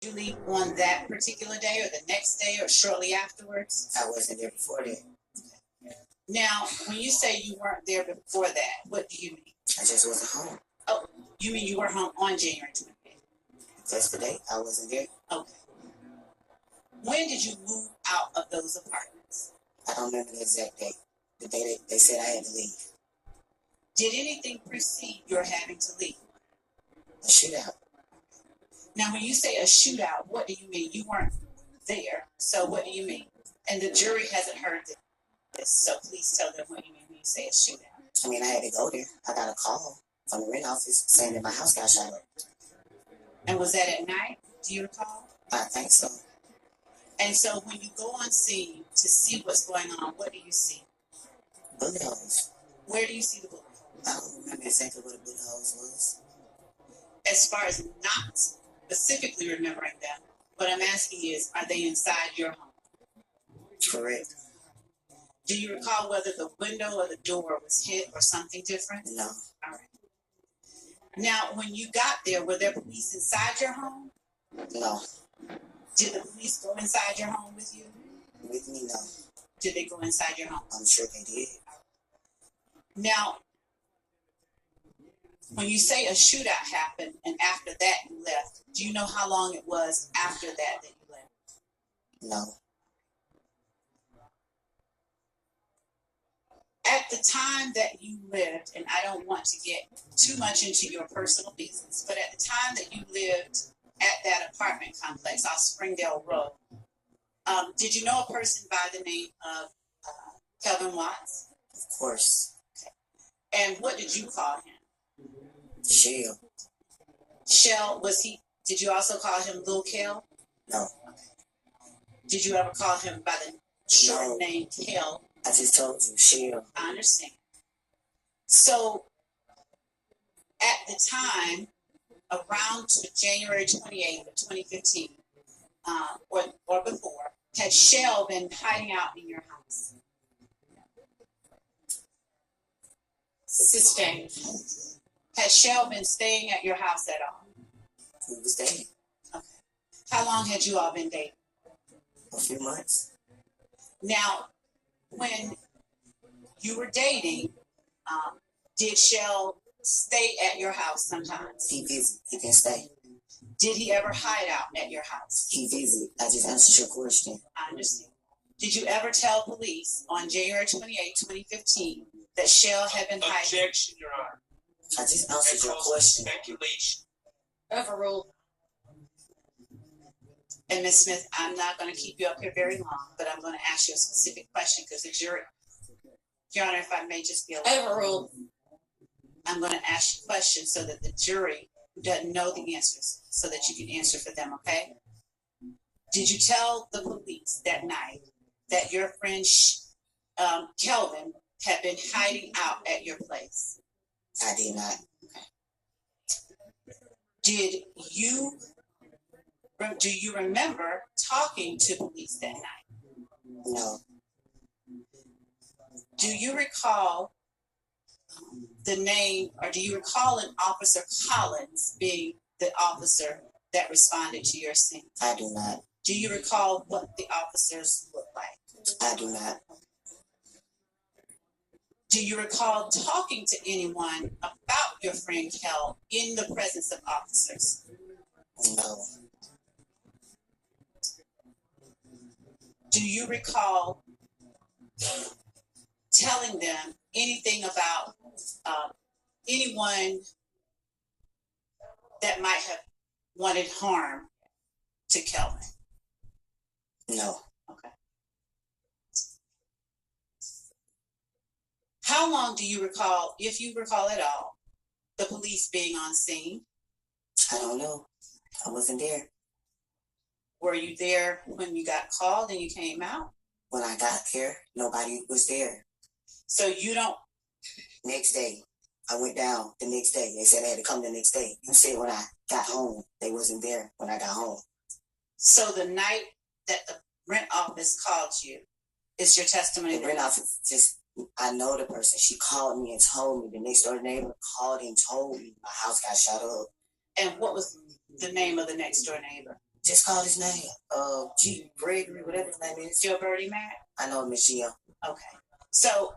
you leave on that particular day or the next day or shortly afterwards? I wasn't there before that. Now, when you say you weren't there before that, what do you mean? I just wasn't home. Oh, you mean you were home on January 28th? That's the day. I wasn't there. Okay. When did you move out of those apartments? I don't remember the exact date. The day they said I had to leave. Did anything precede your having to leave? A shootout. Now, when you say a shootout, what do you mean? You weren't there, so what do you mean? And the jury hasn't heard this, so please tell them what you mean when you say a shootout. I mean, I had to go there. I got a call from the rent office saying that my house got shot up. And was that at night? Do you recall? I think so. And so when you go on scene to see what's going on, what do you see? Bullet holes. Where do you see the bullet holes? I don't remember exactly what a bullet holes was. As far as not specifically remembering them, what I'm asking is, are they inside your home? Correct. Do you recall whether the window or the door was hit or something different? No. All right. Now, when you got there, were there police inside your home? No. Did the police go inside your home with you? With me, no. Did they go inside your home? I'm sure they did. Now, when you say a shootout happened and after that you left, do you know how long it was after that you left? No. At the time that you lived, and I don't want to get too much into your personal business, but at the time that you lived at that apartment complex off Springdale Road, did you know a person by the name of Kelvin Watts? Of course. Okay. And what did you call him? Shell. Shell, did you also call him Lil Kel? No. Did you ever call him by the short name Kel? I just told you, Shell. I understand. So, at the time, around January 28th of 2015, or before, had Shell been hiding out in your house? Sustained. Has Shell been staying at your house at all? He was dating. Okay. How long had you all been dating? A few months. Now, when you were dating, did Shell stay at your house sometimes? He visited. He didn't stay. Did he ever hide out at your house? He visited. I just answered your question. I understand. Did you ever tell police on January 28, 2015, that Shell had been hiding? Objection, Your Honor. I just answered your question. Speculation. Overruled. And Ms. Smith, I'm not going to keep you up here very long, but I'm going to ask you a specific question because the jury, Your Honor, if I may just be overruled, I'm going to ask you questions so that the jury who doesn't know the answers, so that you can answer for them, okay? Did you tell the police that night that your friend Kelvin had been hiding out at your place? I did not. Do you remember talking to police that night? No. Do you recall the name, or do you recall an Officer Collins being the officer that responded to your scene? I do not. Do you recall what the officers looked like? I do not. Do you recall talking to anyone about your friend Kel in the presence of officers? No. Do you recall telling them anything about anyone that might have wanted harm to Kelvin? No. Okay. How long do you recall, if you recall at all, the police being on scene? I don't know. I wasn't there. Were you there when you got called and you came out? When I got there, nobody was there. So you don't... Next day, I went down the next day. They said I had to come the next day. You said when I got home, they wasn't there when I got home. So the night that the rent office called you, is your testimony? The rent office just... I know the person. She called me and told me. The next door neighbor called and told me my house got shot up. And what was the name of the next door neighbor? Just call his name. G. Gregory, whatever his name is. Gilberti Mack? I know Miss Gio. Okay. So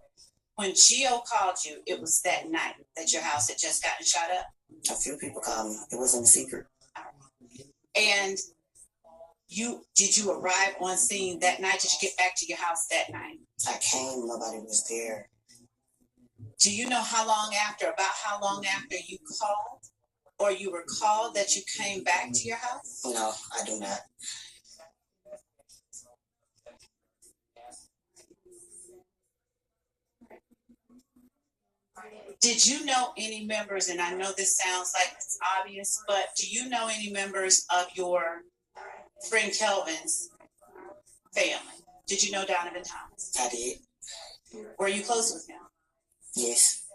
when Gio called you, it was that night that your house had just gotten shot up? A few people called me. It wasn't a secret. And did you arrive on scene that night? Did you get back to your house that night? I came, nobody was there. Do you know about how long after you called or you were called that you came back to your house? No, I do not. Did you know any members, and I know this sounds like it's obvious, but do you know any members of your friend Kelvin's family? Did you know Donovan Thomas? I did. Were you close with him? Yes.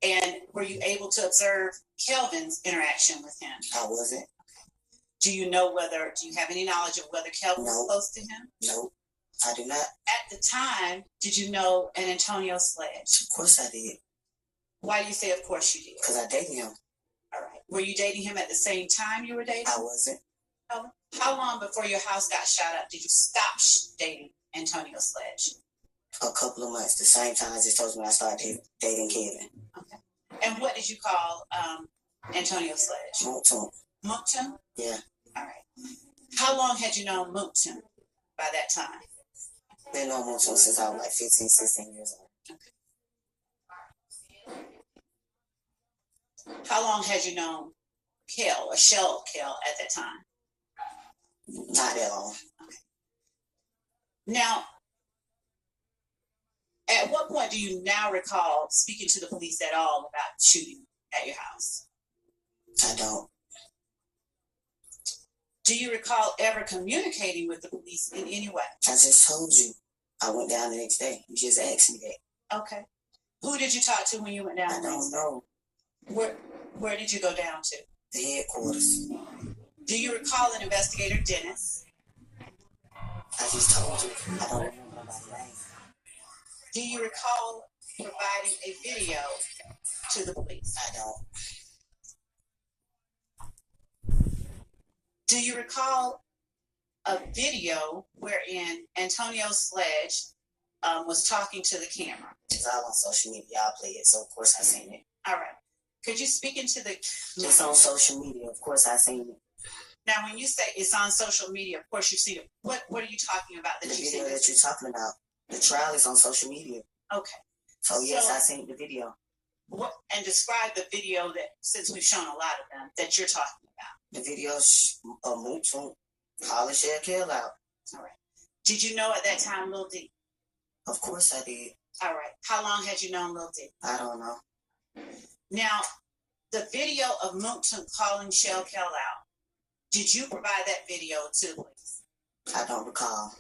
And were you able to observe Kelvin's interaction with him? I wasn't. Do you have any knowledge of whether Kelvin was close to him? No, I do not. At the time, did you know an Antonio Sledge? Of course I did. Why do you say of course you did? Because I dated him. All right. Were you dating him at the same time you were dating? I wasn't. How long before your house got shot up did you stop dating Antonio Sledge? A couple of months. The same time I just told you when I started dating Kevin. Okay. And what did you call Antonio Sledge? Mounk. Mounk? Yeah. All right. How long had you known Mounk by that time? Been known Mounk since I was like 15, 16 years old. Okay. How long had you known Shell Kel at that time? Not that long. Okay. Now, at what point do you now recall speaking to the police at all about shooting at your house? I don't. Do you recall ever communicating with the police in any way? I just told you. I went down the next day. You just asked me that. Okay. Who did you talk to when you went down? I don't know. Where did you go down to? The headquarters. Do you recall an investigator, Dennis? I just told you. I don't remember nobody's name. Do you recall providing a video to the police? I don't. Do you recall a video wherein Antonio Sledge was talking to the camera? It's all on social media. I play it, so of course I seen it. All right. Could you speak into the... It's on social media. Of course I seen it. Now, when you say it's on social media, of course you've seen it. What are you talking about? The video that you're talking about. The trial is on social media. Okay. So yes, I seen the video. And describe the video that, since we've shown a lot of them, that you're talking about. The video's a mounk calling Shell Kel out. All right. Did you know at that time Lil D? Of course I did. All right. How long had you known Lil D? I don't know. Now, the video of mounk calling Shell Kel out, did you provide that video to the police? I don't recall.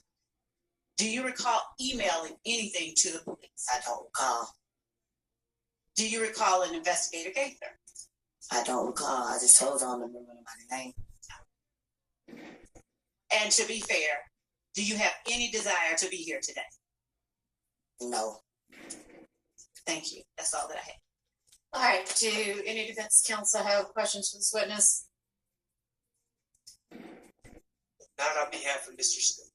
Do you recall emailing anything to the police? I don't recall. Do you recall an investigator Gaither? I don't recall. I just told you I don't remember anybody's name. And to be fair, do you have any desire to be here today? No. Thank you. That's all that I have. All right. Do any defense counsel have questions for this witness? Not on behalf of Mr. Still.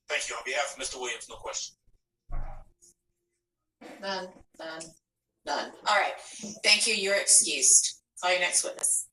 Thank you. On behalf of Mr. Williams, no question. None. All right. Thank you. You're excused. Call your next witness.